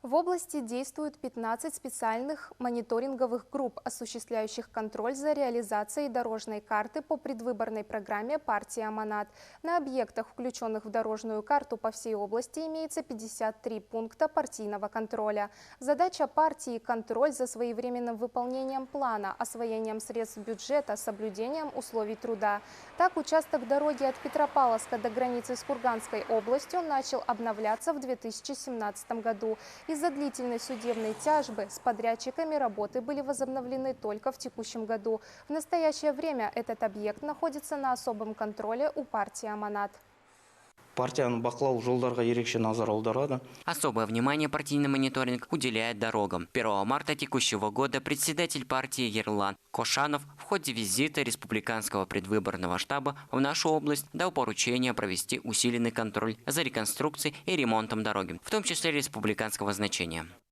В области действуют 15 специальных мониторинговых групп, осуществляющих контроль за реализацией дорожной карты по предвыборной программе партии «Аманат». На объектах, включенных в дорожную карту по всей области, имеется 53 пункта партийного контроля. Задача партии – контроль за своевременным выполнением плана, освоением средств бюджета, соблюдением условий труда. Так, участок дороги от Петропавловска до границы с Курганской областью начал обновляться в 2017 году. Из-за длительной судебной тяжбы с подрядчиками работы были возобновлены только в текущем году. В настоящее время этот объект находится на особом контроле у партии «Аманат». Особое внимание партийный мониторинг уделяет дорогам. 1 марта текущего года председатель партии Ерлан Кошанов в ходе визита республиканского предвыборного штаба в нашу область дал поручение провести усиленный контроль за реконструкцией и ремонтом дороги, в том числе республиканского значения.